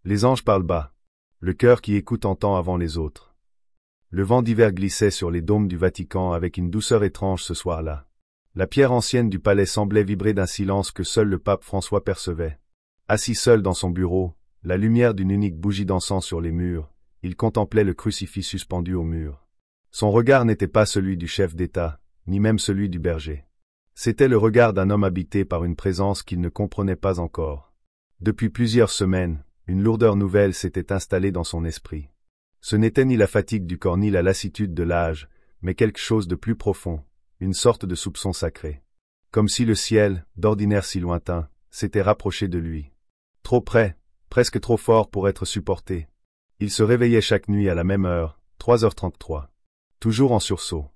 Les anges parlent bas. Le cœur qui écoute entend avant les autres. Le vent d'hiver glissait sur les dômes du Vatican avec une douceur étrange ce soir-là. La pierre ancienne du palais semblait vibrer d'un silence que seul le pape François percevait. Assis seul dans son bureau, la lumière d'une unique bougie d'encens sur les murs, il contemplait le crucifix suspendu au mur. Son regard n'était pas celui du chef d'État, ni même celui du berger. C'était le regard d'un homme habité par une présence qu'il ne comprenait pas encore. Depuis plusieurs semaines, une lourdeur nouvelle s'était installée dans son esprit. Ce n'était ni la fatigue du corps ni la lassitude de l'âge, mais quelque chose de plus profond, une sorte de soupçon sacré. Comme si le ciel, d'ordinaire si lointain, s'était rapproché de lui. Trop près, presque trop fort pour être supporté. Il se réveillait chaque nuit à la même heure, 3h33. Toujours en sursaut.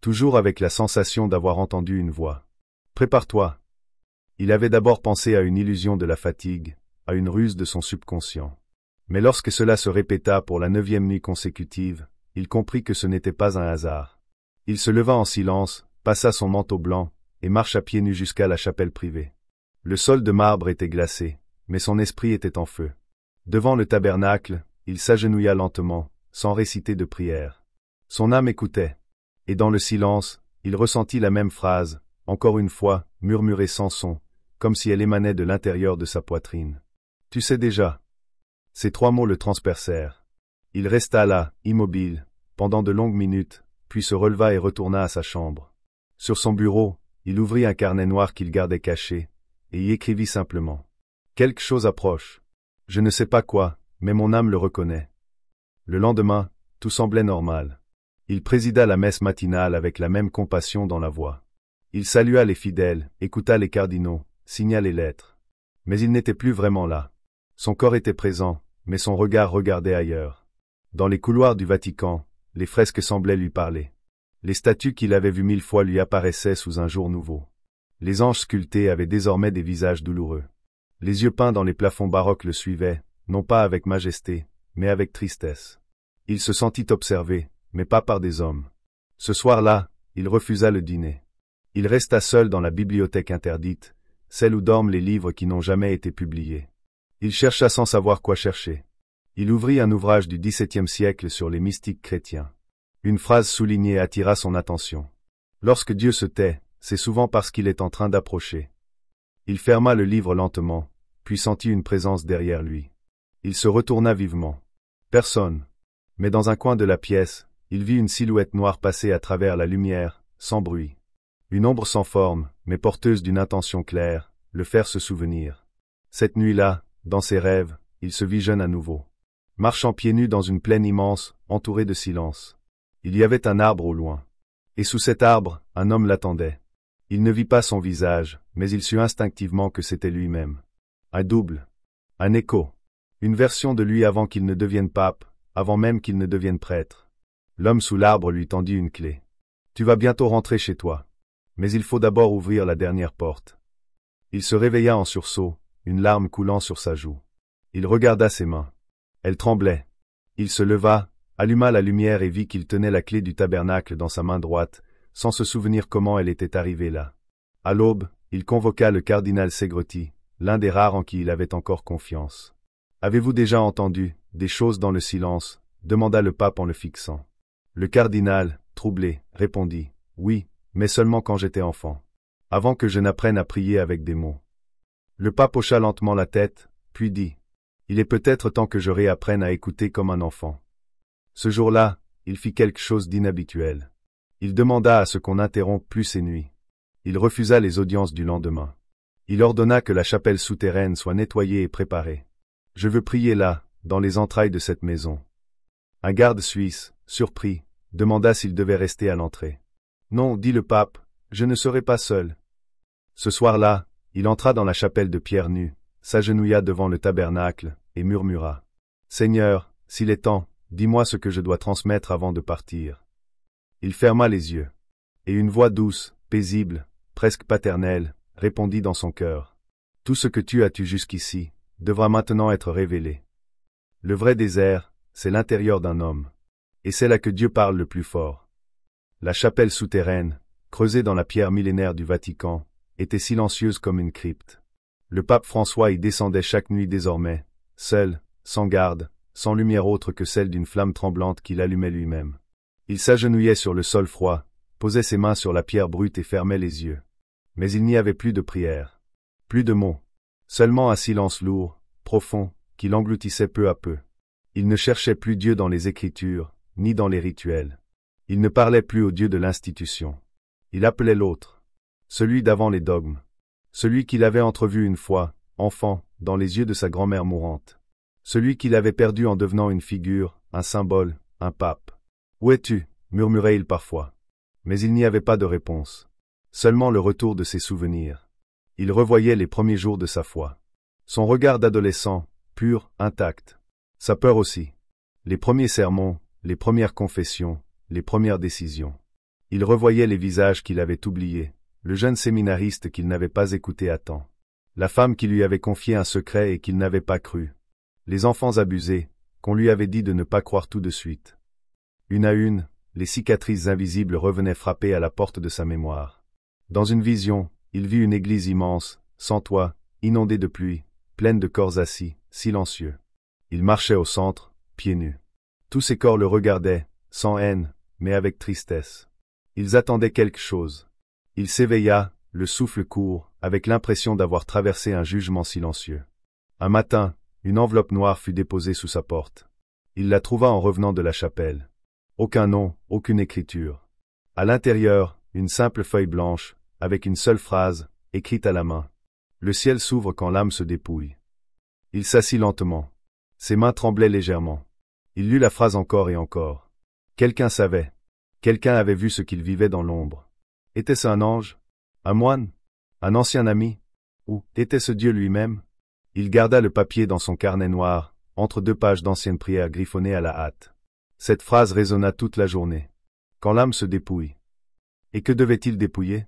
Toujours avec la sensation d'avoir entendu une voix. « Prépare-toi !» Il avait d'abord pensé à une illusion de la fatigue, à une ruse de son subconscient. Mais lorsque cela se répéta pour la 9e nuit consécutive, il comprit que ce n'était pas un hasard. Il se leva en silence, passa son manteau blanc, et marcha pieds nus jusqu'à la chapelle privée. Le sol de marbre était glacé, mais son esprit était en feu. Devant le tabernacle, il s'agenouilla lentement, sans réciter de prière. Son âme écoutait. Et dans le silence, il ressentit la même phrase, encore une fois, murmurée sans son, comme si elle émanait de l'intérieur de sa poitrine. « Tu sais déjà !» Ces 3 mots le transpercèrent. Il resta là, immobile, pendant de longues minutes, puis se releva et retourna à sa chambre. Sur son bureau, il ouvrit un carnet noir qu'il gardait caché, et y écrivit simplement. « Quelque chose approche. Je ne sais pas quoi, mais mon âme le reconnaît. » Le lendemain, tout semblait normal. Il présida la messe matinale avec la même compassion dans la voix. Il salua les fidèles, écouta les cardinaux, signa les lettres. Mais il n'était plus vraiment là. Son corps était présent, mais son regard regardait ailleurs. Dans les couloirs du Vatican, les fresques semblaient lui parler. Les statues qu'il avait vues 1000 fois lui apparaissaient sous un jour nouveau. Les anges sculptés avaient désormais des visages douloureux. Les yeux peints dans les plafonds baroques le suivaient, non pas avec majesté, mais avec tristesse. Il se sentit observé, mais pas par des hommes. Ce soir-là, il refusa le dîner. Il resta seul dans la bibliothèque interdite, celle où dorment les livres qui n'ont jamais été publiés. Il chercha sans savoir quoi chercher. Il ouvrit un ouvrage du XVIIe siècle sur les mystiques chrétiens. Une phrase soulignée attira son attention. Lorsque Dieu se tait, c'est souvent parce qu'il est en train d'approcher. Il ferma le livre lentement, puis sentit une présence derrière lui. Il se retourna vivement. Personne. Mais dans un coin de la pièce, il vit une silhouette noire passer à travers la lumière, sans bruit. Une ombre sans forme, mais porteuse d'une intention claire, le faire se souvenir. Cette nuit-là, dans ses rêves, il se vit jeune à nouveau. Marchant pieds nus dans une plaine immense, entourée de silence. Il y avait un arbre au loin. Et sous cet arbre, un homme l'attendait. Il ne vit pas son visage, mais il sut instinctivement que c'était lui-même. Un double. Un écho. Une version de lui avant qu'il ne devienne pape, avant même qu'il ne devienne prêtre. L'homme sous l'arbre lui tendit une clé. Tu vas bientôt rentrer chez toi. Mais il faut d'abord ouvrir la dernière porte. Il se réveilla en sursaut, une larme coulant sur sa joue. Il regarda ses mains. Elles tremblaient. Il se leva, alluma la lumière et vit qu'il tenait la clé du tabernacle dans sa main droite, sans se souvenir comment elle était arrivée là. À l'aube, il convoqua le cardinal Segrotti, l'un des rares en qui il avait encore confiance. « Avez-vous déjà entendu des choses dans le silence ?» demanda le pape en le fixant. Le cardinal, troublé, répondit « Oui, mais seulement quand j'étais enfant. Avant que je n'apprenne à prier avec des mots. » Le pape hocha lentement la tête, puis dit « Il est peut-être temps que je réapprenne à écouter comme un enfant. » Ce jour-là, il fit quelque chose d'inhabituel. Il demanda à ce qu'on n'interrompe plus ses nuits. Il refusa les audiences du lendemain. Il ordonna que la chapelle souterraine soit nettoyée et préparée. « Je veux prier là, dans les entrailles de cette maison. » Un garde suisse, surpris, demanda s'il devait rester à l'entrée. « Non, dit le pape, je ne serai pas seul. » Ce soir-là, il entra dans la chapelle de pierre nue, s'agenouilla devant le tabernacle, et murmura. « Seigneur, s'il est temps, dis-moi ce que je dois transmettre avant de partir. » Il ferma les yeux. Et une voix douce, paisible, presque paternelle, répondit dans son cœur. « Tout ce que tu as tu jusqu'ici, devra maintenant être révélé. Le vrai désert, c'est l'intérieur d'un homme. Et c'est là que Dieu parle le plus fort. » La chapelle souterraine, creusée dans la pierre millénaire du Vatican, était silencieuse comme une crypte. Le pape François y descendait chaque nuit désormais, seul, sans garde, sans lumière autre que celle d'une flamme tremblante qu'il allumait lui-même. Il s'agenouillait sur le sol froid, posait ses mains sur la pierre brute et fermait les yeux. Mais il n'y avait plus de prière. Plus de mots. Seulement un silence lourd, profond, qui l'engloutissait peu à peu. Il ne cherchait plus Dieu dans les Écritures, ni dans les rituels. Il ne parlait plus au Dieu de l'institution. Il appelait l'autre. Celui d'avant les dogmes. Celui qu'il avait entrevu une fois, enfant, dans les yeux de sa grand-mère mourante. Celui qu'il avait perdu en devenant une figure, un symbole, un pape. « Où es-tu » murmurait-il parfois. Mais il n'y avait pas de réponse. Seulement le retour de ses souvenirs. Il revoyait les premiers jours de sa foi. Son regard d'adolescent, pur, intact. Sa peur aussi. Les premiers sermons, les premières confessions, les premières décisions. Il revoyait les visages qu'il avait oubliés, le jeune séminariste qu'il n'avait pas écouté à temps. La femme qui lui avait confié un secret et qu'il n'avait pas cru. Les enfants abusés, qu'on lui avait dit de ne pas croire tout de suite. Une à une, les cicatrices invisibles revenaient frapper à la porte de sa mémoire. Dans une vision, il vit une église immense, sans toit, inondée de pluie, pleine de corps assis, silencieux. Il marchait au centre, pieds nus. Tous ces corps le regardaient, sans haine, mais avec tristesse. Ils attendaient quelque chose. Il s'éveilla, le souffle court, avec l'impression d'avoir traversé un jugement silencieux. Un matin, une enveloppe noire fut déposée sous sa porte. Il la trouva en revenant de la chapelle. Aucun nom, aucune écriture. À l'intérieur, une simple feuille blanche, avec une seule phrase, écrite à la main. Le ciel s'ouvre quand l'âme se dépouille. Il s'assit lentement. Ses mains tremblaient légèrement. Il lut la phrase encore et encore. Quelqu'un savait. Quelqu'un avait vu ce qu'il vivait dans l'ombre. Était-ce un ange? Un moine? Un ancien ami? Ou était-ce Dieu lui-même? Il garda le papier dans son carnet noir, entre deux pages d'anciennes prières griffonnées à la hâte. Cette phrase résonna toute la journée. Quand l'âme se dépouille. Et que devait-il dépouiller?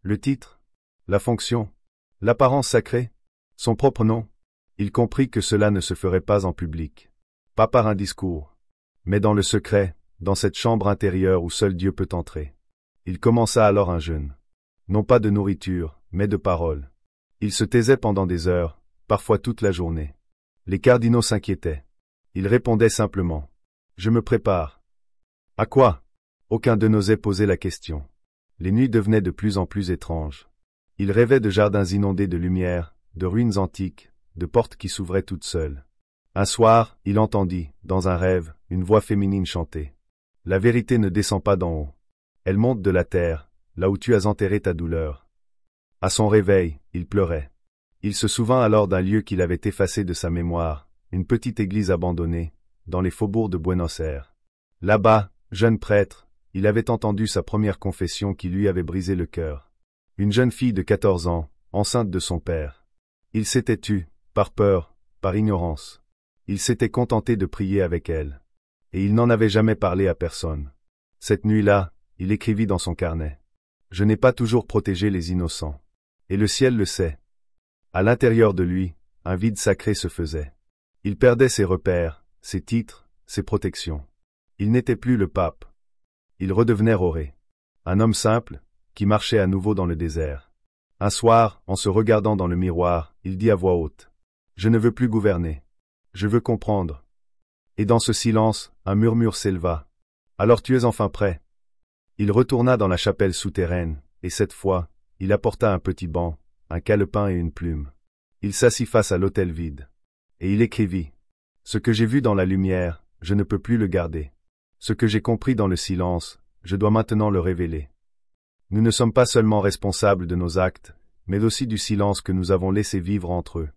Le titre? La fonction? L'apparence sacrée? Son propre nom? Il comprit que cela ne se ferait pas en public. Pas par un discours. Mais dans le secret, dans cette chambre intérieure où seul Dieu peut entrer. Il commença alors un jeûne. Non pas de nourriture, mais de paroles. Il se taisait pendant des heures, parfois toute la journée. Les cardinaux s'inquiétaient. Il répondait simplement. Je me prépare. À quoi? Aucun d'eux n'osait poser la question. Les nuits devenaient de plus en plus étranges. Il rêvait de jardins inondés de lumière, de ruines antiques, de portes qui s'ouvraient toutes seules. Un soir, il entendit, dans un rêve, une voix féminine chanter. La vérité ne descend pas d'en haut. Elle monte de la terre, là où tu as enterré ta douleur. À son réveil, il pleurait. Il se souvint alors d'un lieu qu'il avait effacé de sa mémoire, une petite église abandonnée, dans les faubourgs de Buenos Aires. Là-bas, jeune prêtre, il avait entendu sa première confession qui lui avait brisé le cœur. Une jeune fille de 14 ans, enceinte de son père. Il s'était tu, par peur, par ignorance. Il s'était contenté de prier avec elle. Et il n'en avait jamais parlé à personne. Cette nuit-là, il écrivit dans son carnet. Je n'ai pas toujours protégé les innocents. Et le ciel le sait. À l'intérieur de lui, un vide sacré se faisait. Il perdait ses repères, ses titres, ses protections. Il n'était plus le pape. Il redevenait Roré. Un homme simple, qui marchait à nouveau dans le désert. Un soir, en se regardant dans le miroir, il dit à voix haute. Je ne veux plus gouverner. Je veux comprendre. Et dans ce silence, un murmure s'éleva. Alors tu es enfin prêt. Il retourna dans la chapelle souterraine, et cette fois, il apporta un petit banc, un calepin et une plume. Il s'assit face à l'autel vide. Et il écrivit. Ce que j'ai vu dans la lumière, je ne peux plus le garder. Ce que j'ai compris dans le silence, je dois maintenant le révéler. Nous ne sommes pas seulement responsables de nos actes, mais aussi du silence que nous avons laissé vivre entre eux.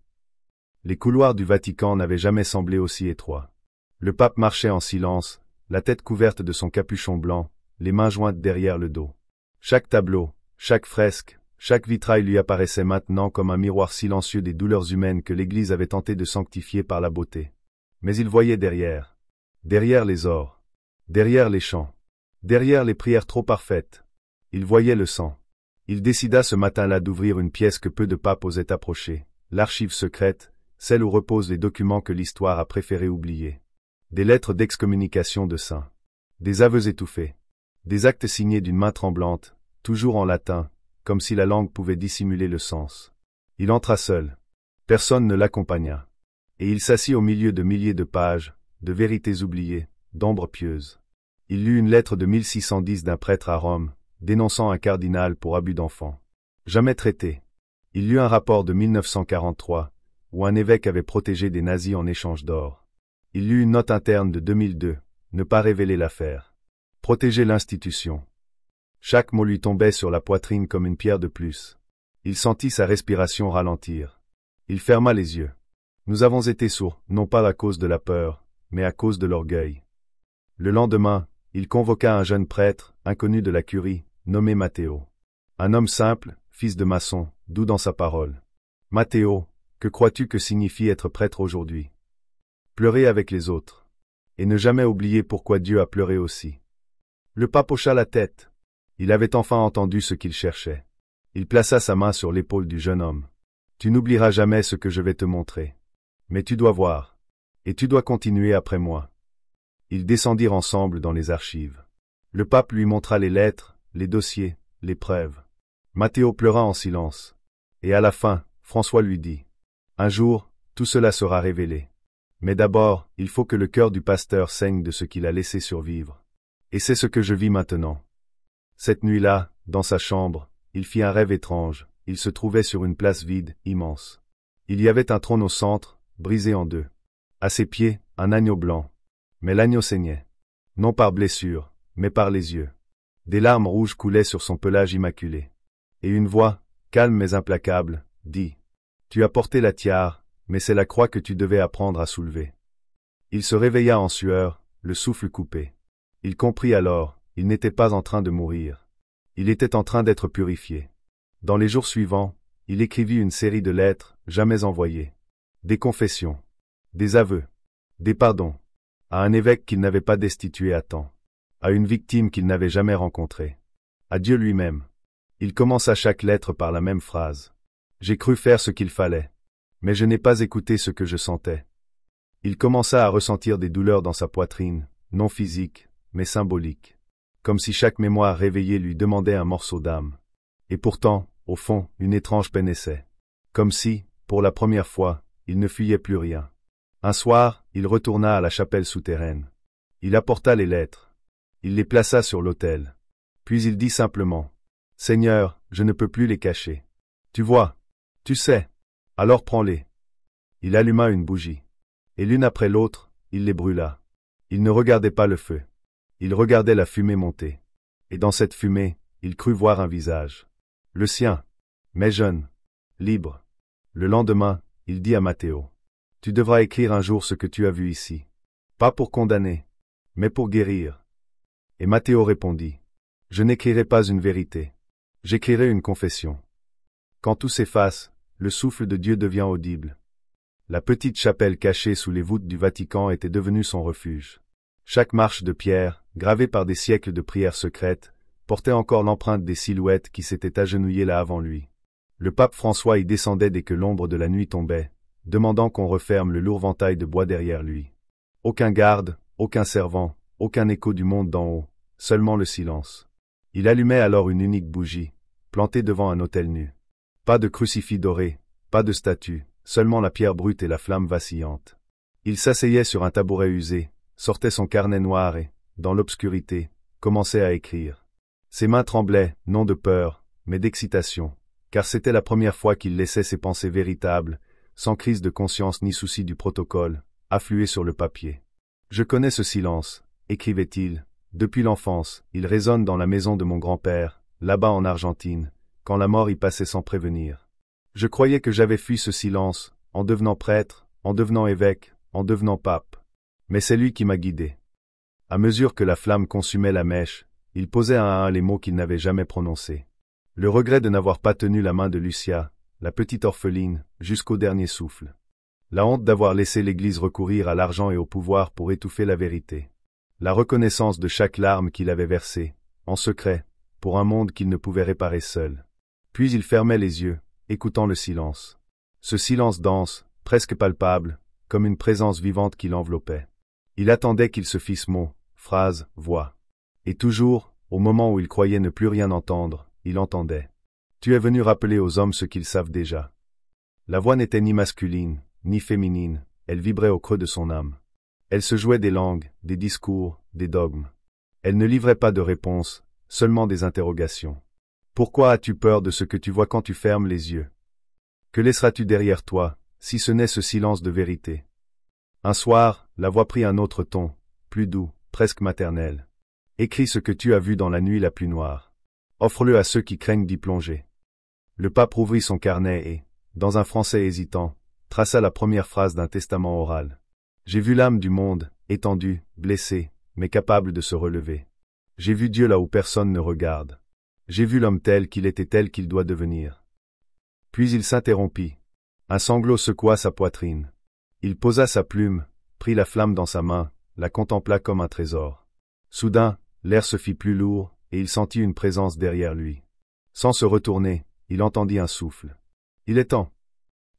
Les couloirs du Vatican n'avaient jamais semblé aussi étroits. Le pape marchait en silence, la tête couverte de son capuchon blanc, les mains jointes derrière le dos. Chaque tableau, chaque fresque, chaque vitrail lui apparaissait maintenant comme un miroir silencieux des douleurs humaines que l'Église avait tenté de sanctifier par la beauté. Mais il voyait derrière. Derrière les ors. Derrière les chants. Derrière les prières trop parfaites. Il voyait le sang. Il décida ce matin-là d'ouvrir une pièce que peu de papes osaient approcher, l'archive secrète, celle où reposent les documents que l'histoire a préféré oublier. Des lettres d'excommunication de saints. Des aveux étouffés. Des actes signés d'une main tremblante, toujours en latin, comme si la langue pouvait dissimuler le sens. Il entra seul. Personne ne l'accompagna. Et il s'assit au milieu de milliers de pages, de vérités oubliées, d'ombres pieuses. Il lut une lettre de 1610 d'un prêtre à Rome, dénonçant un cardinal pour abus d'enfants. Jamais traité. Il lut un rapport de 1943, où un évêque avait protégé des nazis en échange d'or. Il lut une note interne de 2002, ne pas révéler l'affaire. Protéger l'institution. Chaque mot lui tombait sur la poitrine comme une pierre de plus. Il sentit sa respiration ralentir. Il ferma les yeux. Nous avons été sourds, non pas à cause de la peur, mais à cause de l'orgueil. Le lendemain, il convoqua un jeune prêtre, inconnu de la curie, nommé Matteo. Un homme simple, fils de maçon, doux dans sa parole. Matteo, que crois-tu que signifie être prêtre aujourd'hui? Pleurer avec les autres. Et ne jamais oublier pourquoi Dieu a pleuré aussi. Le pape hocha la tête. Il avait enfin entendu ce qu'il cherchait. Il plaça sa main sur l'épaule du jeune homme. Tu n'oublieras jamais ce que je vais te montrer. Mais tu dois voir. Et tu dois continuer après moi. Ils descendirent ensemble dans les archives. Le pape lui montra les lettres, les dossiers, les preuves. Matteo pleura en silence. Et à la fin, François lui dit, « Un jour, tout cela sera révélé. Mais d'abord, il faut que le cœur du pasteur saigne de ce qu'il a laissé survivre. Et c'est ce que je vis maintenant. » Cette nuit-là, dans sa chambre, il fit un rêve étrange. Il se trouvait sur une place vide, immense. Il y avait un trône au centre, brisé en deux. À ses pieds, un agneau blanc. Mais l'agneau saignait. Non par blessure, mais par les yeux. Des larmes rouges coulaient sur son pelage immaculé. Et une voix, calme mais implacable, dit, « Tu as porté la tiare, mais c'est la croix que tu devais apprendre à soulever. » Il se réveilla en sueur, le souffle coupé. Il comprit alors, il n'était pas en train de mourir. Il était en train d'être purifié. Dans les jours suivants, il écrivit une série de lettres, jamais envoyées. Des confessions. Des aveux. Des pardons. À un évêque qu'il n'avait pas destitué à temps. À une victime qu'il n'avait jamais rencontrée. À Dieu lui-même. Il commença chaque lettre par la même phrase. J'ai cru faire ce qu'il fallait. Mais je n'ai pas écouté ce que je sentais. Il commença à ressentir des douleurs dans sa poitrine, non physiques, mais symboliques. Comme si chaque mémoire réveillée lui demandait un morceau d'âme. Et pourtant, au fond, une étrange peine naissait. Comme si, pour la première fois, il ne fuyait plus rien. Un soir, il retourna à la chapelle souterraine. Il apporta les lettres. Il les plaça sur l'autel. Puis il dit simplement, « Seigneur, je ne peux plus les cacher. Tu vois, tu sais. Alors prends-les. » Il alluma une bougie. Et l'une après l'autre, il les brûla. Il ne regardait pas le feu. Il regardait la fumée monter. Et dans cette fumée, il crut voir un visage. Le sien. Mais jeune. Libre. Le lendemain, il dit à Matteo, « Tu devras écrire un jour ce que tu as vu ici. Pas pour condamner, mais pour guérir. » Et Matteo répondit, « Je n'écrirai pas une vérité. J'écrirai une confession. » Quand tout s'efface, le souffle de Dieu devient audible. La petite chapelle cachée sous les voûtes du Vatican était devenue son refuge. Chaque marche de pierre, gravée par des siècles de prières secrètes, portait encore l'empreinte des silhouettes qui s'étaient agenouillées là avant lui. Le pape François y descendait dès que l'ombre de la nuit tombait, demandant qu'on referme le lourd ventail de bois derrière lui. Aucun garde, aucun servant, aucun écho du monde d'en haut, seulement le silence. Il allumait alors une unique bougie, plantée devant un autel nu. Pas de crucifix doré, pas de statue, seulement la pierre brute et la flamme vacillante. Il s'asseyait sur un tabouret usé, sortait son carnet noir et, dans l'obscurité, commençait à écrire. Ses mains tremblaient, non de peur, mais d'excitation, car c'était la première fois qu'il laissait ses pensées véritables, sans crise de conscience ni souci du protocole, affluer sur le papier. « Je connais ce silence, » écrivait-il, « depuis l'enfance, il résonne dans la maison de mon grand-père, là-bas en Argentine, quand la mort y passait sans prévenir. Je croyais que j'avais fui ce silence, en devenant prêtre, en devenant évêque, en devenant pape. Mais c'est lui qui m'a guidé. » À mesure que la flamme consumait la mèche, il posait un à un les mots qu'il n'avait jamais prononcés. Le regret de n'avoir pas tenu la main de Lucia, la petite orpheline, jusqu'au dernier souffle. La honte d'avoir laissé l'Église recourir à l'argent et au pouvoir pour étouffer la vérité. La reconnaissance de chaque larme qu'il avait versée, en secret, pour un monde qu'il ne pouvait réparer seul. Puis il fermait les yeux, écoutant le silence. Ce silence dense, presque palpable, comme une présence vivante qui l'enveloppait. Il attendait qu'il se fisse mot, phrase, voix. Et toujours, au moment où il croyait ne plus rien entendre, il entendait. « Tu es venu rappeler aux hommes ce qu'ils savent déjà. » La voix n'était ni masculine, ni féminine, elle vibrait au creux de son âme. Elle se jouait des langues, des discours, des dogmes. Elle ne livrait pas de réponses, seulement des interrogations. Pourquoi as-tu peur de ce que tu vois quand tu fermes les yeux? Que laisseras-tu derrière toi, si ce n'est ce silence de vérité? Un soir, la voix prit un autre ton, plus doux, presque maternel. Écris ce que tu as vu dans la nuit la plus noire. Offre-le à ceux qui craignent d'y plonger. Le pape ouvrit son carnet et, dans un français hésitant, traça la première phrase d'un testament oral. J'ai vu l'âme du monde, étendue, blessée, mais capable de se relever. J'ai vu Dieu là où personne ne regarde. J'ai vu l'homme tel qu'il était tel qu'il doit devenir. Puis il s'interrompit. Un sanglot secoua sa poitrine. Il posa sa plume, prit la flamme dans sa main, la contempla comme un trésor. Soudain, l'air se fit plus lourd, et il sentit une présence derrière lui. Sans se retourner, il entendit un souffle. Il est temps.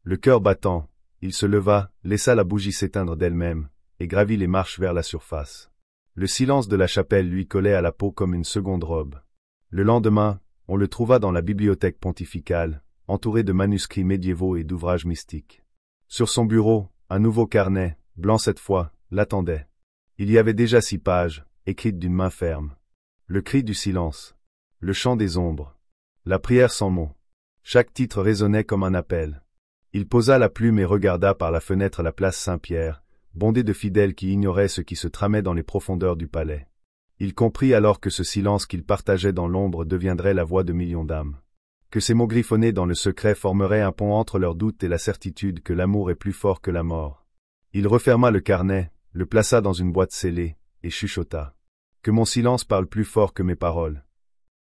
Le cœur battant, il se leva, laissa la bougie s'éteindre d'elle-même, et gravit les marches vers la surface. Le silence de la chapelle lui collait à la peau comme une seconde robe. Le lendemain, on le trouva dans la bibliothèque pontificale, entouré de manuscrits médiévaux et d'ouvrages mystiques. Sur son bureau, un nouveau carnet, blanc cette fois, l'attendait. Il y avait déjà 6 pages, écrites d'une main ferme. Le cri du silence. Le chant des ombres. La prière sans mots. Chaque titre résonnait comme un appel. Il posa la plume et regarda par la fenêtre la place Saint-Pierre, bondée de fidèles qui ignoraient ce qui se tramait dans les profondeurs du palais. Il comprit alors que ce silence qu'il partageait dans l'ombre deviendrait la voix de millions d'âmes. Que ces mots griffonnés dans le secret formeraient un pont entre leurs doutes et la certitude que l'amour est plus fort que la mort. Il referma le carnet, le plaça dans une boîte scellée, et chuchota. Que mon silence parle plus fort que mes paroles.